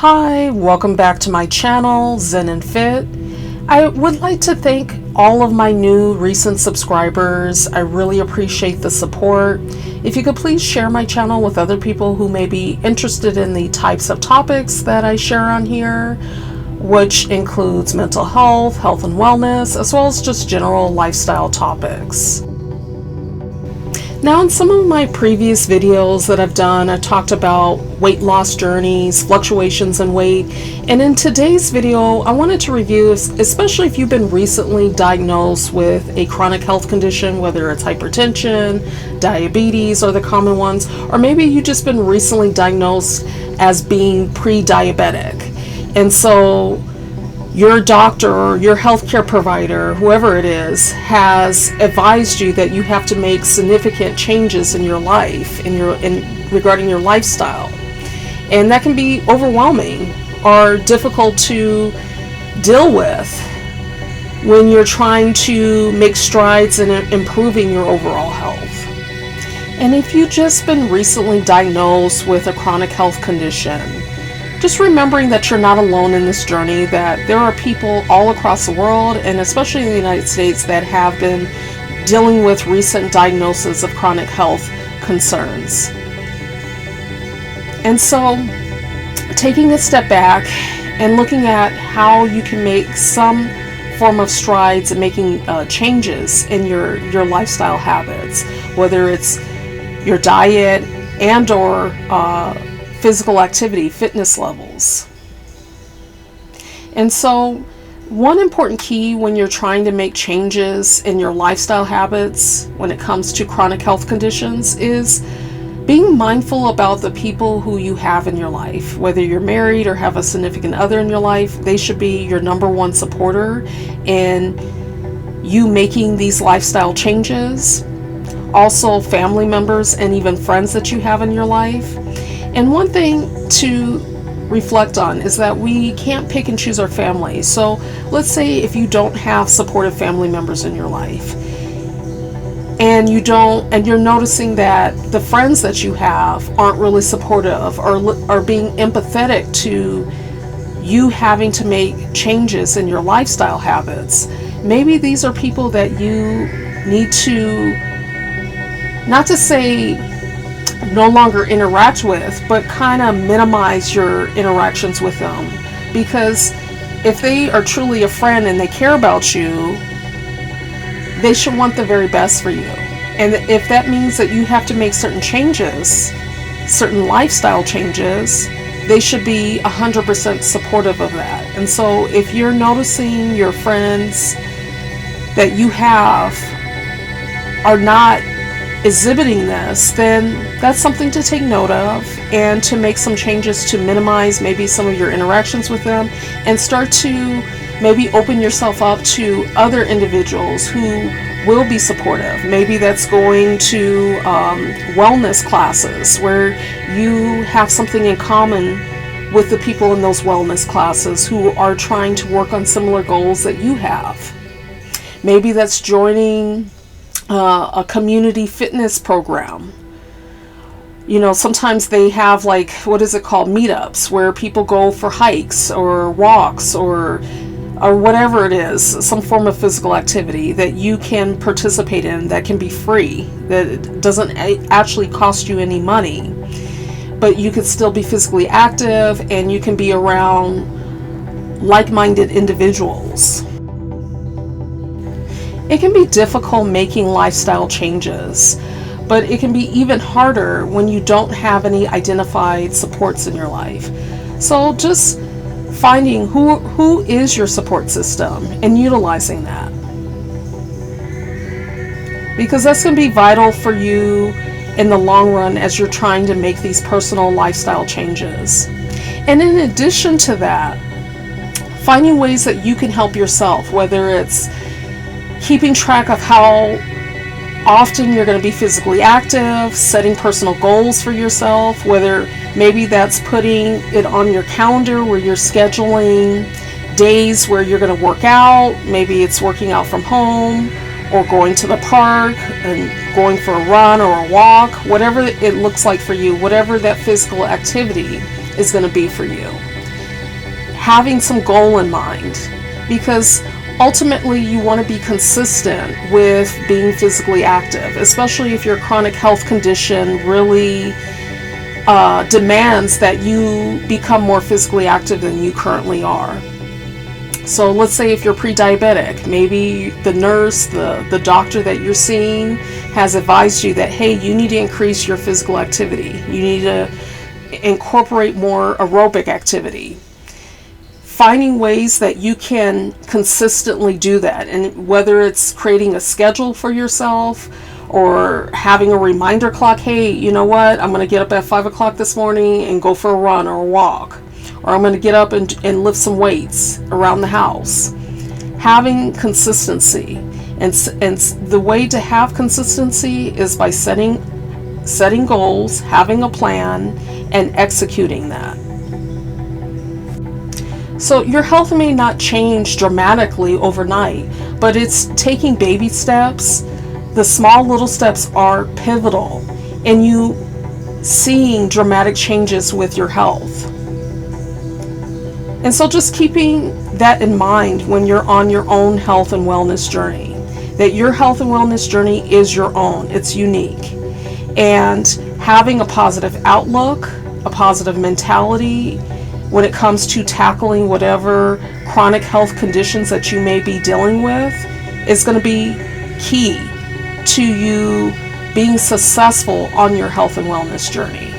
Hi, welcome back to my channel, Zen and Fit. I would like to thank all of my new recent subscribers. I really appreciate the support. If you could please share my channel with other people who may be interested in the types of topics that I share on here, which includes mental health, health and wellness, as well as just general lifestyle topics. Now, in some of my previous videos that I've done, I talked about weight loss journeys, fluctuations in weight, and in today's video, I wanted to review, especially if you've been recently diagnosed with a chronic health condition, whether it's hypertension, diabetes are the common ones, or maybe you've just been recently diagnosed as being pre-diabetic. And so your doctor or your healthcare provider, whoever it is, has advised you that you have to make significant changes in your life, regarding your lifestyle. And that can be overwhelming or difficult to deal with when you're trying to make strides in improving your overall health. And if you've just been recently diagnosed with a chronic health condition, just remembering that you're not alone in this journey, that there are people all across the world, and especially in the United States, that have been dealing with recent diagnoses of chronic health concerns. And so, taking a step back and looking at how you can make some form of strides in making changes in your lifestyle habits, whether it's your diet and or physical activity, fitness levels. And so one important key when you're trying to make changes in your lifestyle habits when it comes to chronic health conditions is being mindful about the people who you have in your life. Whether you're married or have a significant other in your life, they should be your number one supporter in you making these lifestyle changes. Also, family members and even friends that you have in your life. And one thing to reflect on is that we can't pick and choose our family. So let's say if you don't have supportive family members in your life, and you're noticing that the friends that you have aren't really supportive or are being empathetic to you having to make changes in your lifestyle habits, maybe these are people that you need to, not to say no longer interact with, but kind of minimize your interactions with them. Because if they are truly a friend and they care about you, they should want the very best for you. And if that means that you have to make certain changes, certain lifestyle changes, they should be 100% supportive of that. And so if you're noticing your friends that you have are not exhibiting this, then that's something to take note of and to make some changes to minimize maybe some of your interactions with them and start to maybe open yourself up to other individuals who will be supportive. Maybe that's going to wellness classes where you have something in common with the people in those wellness classes who are trying to work on similar goals that you have. Maybe that's joining a community fitness program. You know, sometimes they have meetups where people go for hikes or walks or whatever it is, some form of physical activity that you can participate in that can be free, that doesn't actually cost you any money, but you could still be physically active and you can be around like-minded individuals. It can be difficult making lifestyle changes, but it can be even harder when you don't have any identified supports in your life. So just finding who is your support system and utilizing that. Because that's going to be vital for you in the long run as you're trying to make these personal lifestyle changes. And in addition to that, finding ways that you can help yourself, whether it's keeping track of how often you're going to be physically active, setting personal goals for yourself, whether maybe that's putting it on your calendar where you're scheduling days where you're going to work out, maybe it's working out from home or going to the park and going for a run or a walk, whatever it looks like for you, whatever that physical activity is going to be for you. having some goal in mind, because ultimately you want to be consistent with being physically active, especially if your chronic health condition really demands that you become more physically active than you currently are. So let's say if you're pre-diabetic, maybe the nurse, the doctor that you're seeing has advised you that, hey, you need to increase your physical activity. You need to incorporate more aerobic activity. Finding ways that you can consistently do that, and whether it's creating a schedule for yourself or having a reminder clock, hey, you know what, I'm going to get up at 5 o'clock this morning and go for a run or a walk, or I'm going to get up and lift some weights around the house. Having consistency, and the way to have consistency is by setting goals, having a plan, and executing that. So your health may not change dramatically overnight, but it's taking baby steps. The small little steps are pivotal in you seeing dramatic changes with your health. And so just keeping that in mind when you're on your own health and wellness journey, that your health and wellness journey is your own, it's unique. And having a positive outlook, a positive mentality when it comes to tackling whatever chronic health conditions that you may be dealing with is going to be key to you being successful on your health and wellness journey.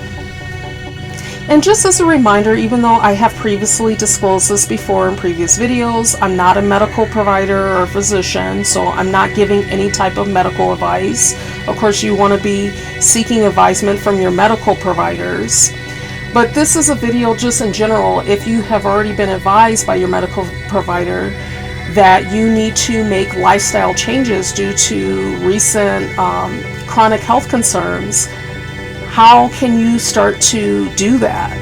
And just as a reminder, even though I have previously disclosed this before in previous videos, I'm not a medical provider or physician, so I'm not giving any type of medical advice. Of course, you want to be seeking advisement from your medical providers. But this is a video just in general, if you have already been advised by your medical provider that you need to make lifestyle changes due to recent chronic health concerns, how can you start to do that?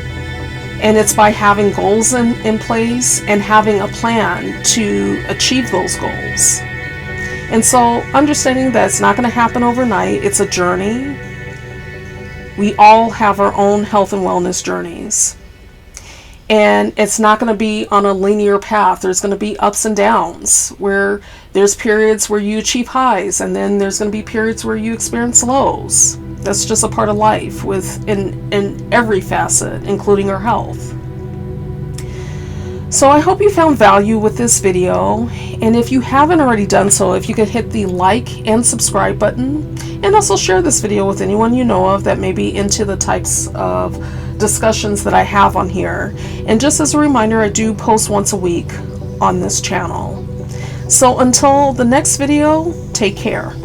And it's by having goals in place and having a plan to achieve those goals. And so understanding that it's not going to happen overnight, it's a journey. We all have our own health and wellness journeys. And it's not going to be on a linear path. There's going to be ups and downs, where there's periods where you achieve highs, and then there's going to be periods where you experience lows. That's just a part of life in every facet, including our health. So I hope you found value with this video, and if you haven't already done so, if you could hit the like and subscribe button, and also share this video with anyone you know of that may be into the types of discussions that I have on here. And just as a reminder, I do post once a week on this channel. So until the next video, take care.